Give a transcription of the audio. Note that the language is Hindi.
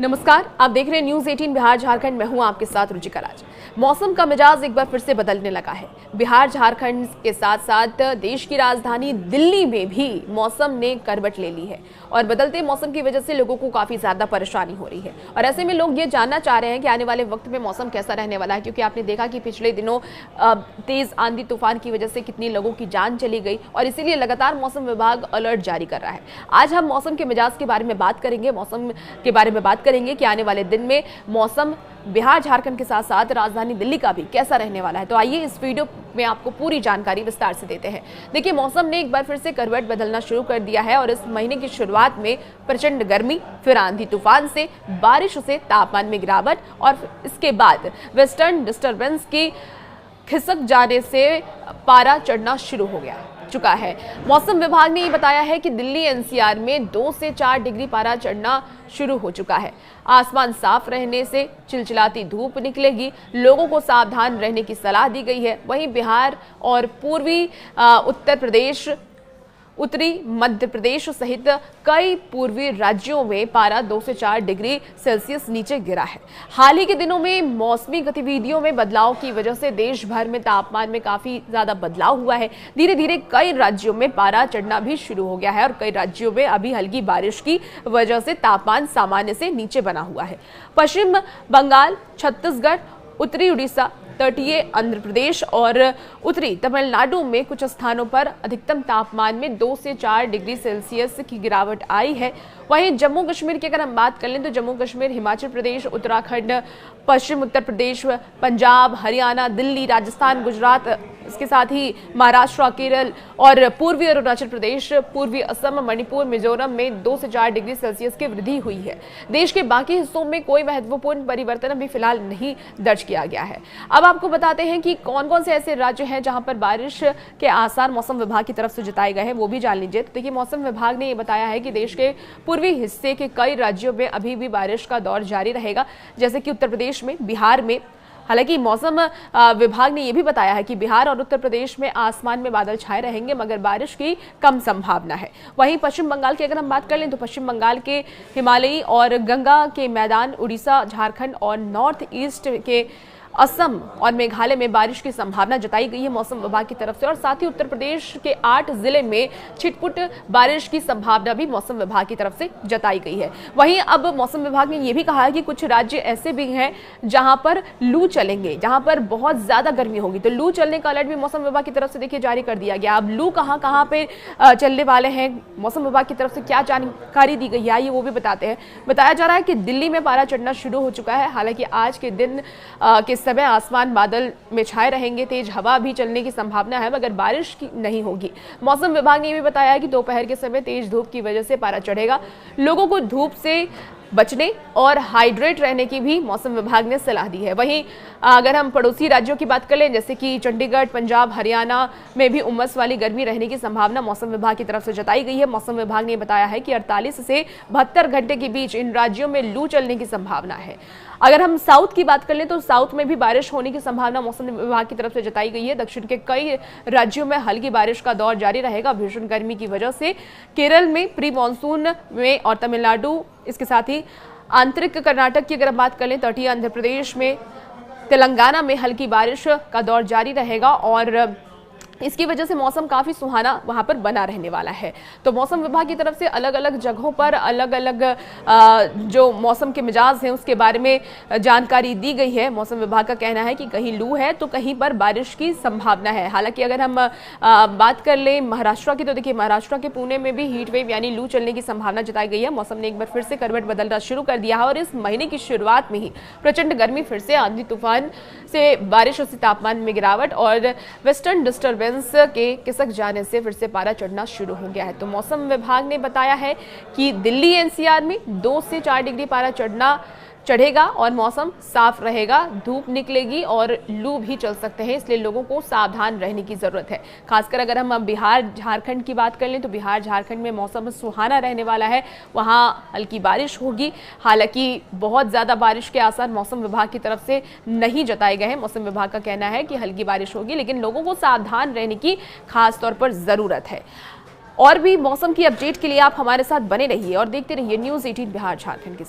नमस्कार, आप देख रहे हैं न्यूज 18 बिहार झारखंड। मैं हूं आपके साथ रुचिका राज। मौसम का मिजाज एक बार फिर से बदलने लगा है। बिहार झारखंड के साथ साथ देश की राजधानी दिल्ली में भी मौसम ने करवट ले ली है और बदलते मौसम की वजह से लोगों को काफी ज्यादा परेशानी हो रही है। और ऐसे में लोग ये जानना चाह रहे हैं कि आने वाले वक्त में मौसम कैसा रहने वाला है, क्योंकि आपने देखा कि पिछले दिनों तेज आंधी तूफान की वजह से कितनी लोगों की जान चली गई और इसीलिए लगातार मौसम विभाग अलर्ट जारी कर रहा है। आज हम मौसम के मिजाज के बारे में बात करेंगे, मौसम के बारे में बात करेंगे कि आने वाले दिन में मौसम बिहार झारखंड के साथ साथ राजधानी दिल्ली का भी कैसा रहने वाला है। तो आइए इस वीडियो में आपको पूरी जानकारी विस्तार से देते हैं। देखिए, मौसम ने एक बार फिर से करवट बदलना शुरू कर दिया है और इस महीने की शुरुआत में प्रचंड गर्मी, फिर आंधी तूफान से बारिश से तापमान में गिरावट और इसके बाद वेस्टर्न डिस्टर्बेंस की खिसक जाने से पारा चढ़ना शुरू हो चुका है। मौसम विभाग ने ये बताया है कि दिल्ली एनसीआर में 2 से 4 डिग्री पारा चढ़ना शुरू हो चुका है। आसमान साफ रहने से चिलचिलाती धूप निकलेगी, लोगों को सावधान रहने की सलाह दी गई है। वहीं बिहार और पूर्वी उत्तर प्रदेश, उत्तरी मध्य प्रदेश सहित कई पूर्वी राज्यों में पारा 2 से 4 डिग्री सेल्सियस नीचे गिरा है। हाल ही के दिनों में मौसमी गतिविधियों में बदलाव की वजह से देश भर में तापमान में काफी ज्यादा बदलाव हुआ है। धीरे धीरे कई राज्यों में पारा चढ़ना भी शुरू हो गया है और कई राज्यों में अभी हल्की बारिश की वजह से तापमान सामान्य से नीचे बना हुआ है। पश्चिम बंगाल, छत्तीसगढ़, उत्तरी उड़ीसा, तटीय आंध्र प्रदेश और उत्तरी तमिलनाडु में कुछ स्थानों पर अधिकतम तापमान में 2 से 4 डिग्री सेल्सियस की गिरावट आई है। वहीं जम्मू कश्मीर की अगर हम बात कर लें तो जम्मू कश्मीर, हिमाचल प्रदेश, उत्तराखंड, पश्चिम उत्तर प्रदेश, पंजाब, हरियाणा, दिल्ली, राजस्थान, गुजरात, इसके साथ ही महाराष्ट्र, केरल और पूर्वी अरुणाचल प्रदेश, पूर्वी असम, मणिपुर, मिजोरम में 2 से 4 डिग्री सेल्सियस की वृद्धि हुई है। देश के बाकी हिस्सों में कोई महत्वपूर्ण परिवर्तन अभी फिलहाल नहीं दर्ज किया गया है। अब आपको बताते हैं कि कौन कौन से ऐसे राज्य हैं जहां पर बारिश के आसार मौसम विभाग की तरफ से जताए गए हैं, वो भी जान लीजिए। तो देखिए, मौसम विभाग ने ये बताया है कि देश के पूर्वी हिस्से के कई राज्यों में अभी भी बारिश का दौर जारी रहेगा, जैसे कि उत्तर प्रदेश में, बिहार में। हालांकि मौसम विभाग ने यह भी बताया है कि बिहार और उत्तर प्रदेश में आसमान में बादल छाए रहेंगे मगर बारिश की कम संभावना है। वहीं पश्चिम बंगाल की अगर हम बात कर लें तो पश्चिम बंगाल के हिमालयी और गंगा के मैदान, उड़ीसा, झारखंड और नॉर्थ ईस्ट के असम और मेघालय में बारिश की संभावना जताई गई है मौसम विभाग की तरफ से। और साथ ही उत्तर प्रदेश के 8 जिले में छिटपुट बारिश की संभावना भी मौसम विभाग की तरफ से जताई गई है। वहीं अब मौसम विभाग ने यह भी कहा है कि कुछ राज्य ऐसे भी हैं जहां पर लू चलेंगे, जहां पर बहुत ज्यादा गर्मी होगी, तो लू चलने का अलर्ट भी मौसम विभाग की तरफ से देखिए जारी कर दिया गया। अब लू कहां पे चलने वाले हैं, मौसम विभाग की तरफ से क्या जानकारी दी गई है, ये वो भी बताते हैं। बताया जा रहा है कि दिल्ली में पारा चढ़ना शुरू हो चुका है। हालांकि आज के दिन के समय आसमान बादल में छाए रहेंगे, तेज हवा भी चलने की संभावना है मगर बारिश की नहीं होगी। मौसम विभाग ने यह भी बताया है कि दोपहर के समय तेज धूप की वजह से पारा चढ़ेगा। लोगों को धूप से बचने और हाइड्रेट रहने की भी मौसम विभाग ने सलाह दी है। वहीं अगर हम पड़ोसी राज्यों की बात कर लें, जैसे कि चंडीगढ़, पंजाब, हरियाणा में भी उमस वाली गर्मी रहने की संभावना मौसम विभाग की तरफ से जताई गई है। मौसम विभाग ने बताया है कि 48 से 72 घंटे के बीच इन राज्यों में लू चलने की संभावना है। अगर हम साउथ की बात कर लें तो साउथ में भी बारिश होने की संभावना मौसम विभाग की तरफ से जताई गई है। दक्षिण के कई राज्यों में हल्की बारिश का दौर जारी रहेगा। भीषण गर्मी की वजह से केरल में प्री मानसून में और तमिलनाडु, इसके साथ ही आंतरिक कर्नाटक की अगर हम बात कर लें, तटीय आंध्र प्रदेश में, तेलंगाना में हल्की बारिश का दौर जारी रहेगा और इसकी वजह से मौसम काफी सुहाना वहां पर बना रहने वाला है। तो मौसम विभाग की तरफ से अलग अलग जगहों पर अलग अलग जो मौसम के मिजाज हैं उसके बारे में जानकारी दी गई है। मौसम विभाग का कहना है कि कहीं लू है तो कहीं पर बारिश की संभावना है। हालांकि अगर हम बात कर लें महाराष्ट्र की, तो देखिए महाराष्ट्र के पुणे में भी हीट वेव यानी लू चलने की संभावना जताई गई है। मौसम ने एक बार फिर से करवट बदलना शुरू कर दिया है और इस महीने की शुरुआत में ही प्रचंड गर्मी, फिर से आंधी तूफान से बारिश से तापमान में गिरावट और वेस्टर्न डिस्टर्बेंस के खिसक जाने से फिर से पारा चढ़ना शुरू हो गया है। तो मौसम विभाग ने बताया है कि दिल्ली एनसीआर में 2 से 4 डिग्री पारा चढ़ेगा और मौसम साफ रहेगा, धूप निकलेगी और लू भी चल सकते हैं, इसलिए लोगों को सावधान रहने की जरूरत है। खासकर अगर हम बिहार झारखंड की बात कर लें तो बिहार झारखंड में मौसम सुहाना रहने वाला है, वहां हल्की बारिश होगी। हालांकि बहुत ज्यादा बारिश के आसार मौसम विभाग की तरफ से नहीं जताए गए हैं। मौसम विभाग का कहना है कि हल्की बारिश होगी, लेकिन लोगों को सावधान रहने की खास तौर पर जरूरत है। और भी मौसम की अपडेट के लिए आप हमारे साथ बने रहिए और देखते रहिए न्यूज 18 बिहार झारखंड के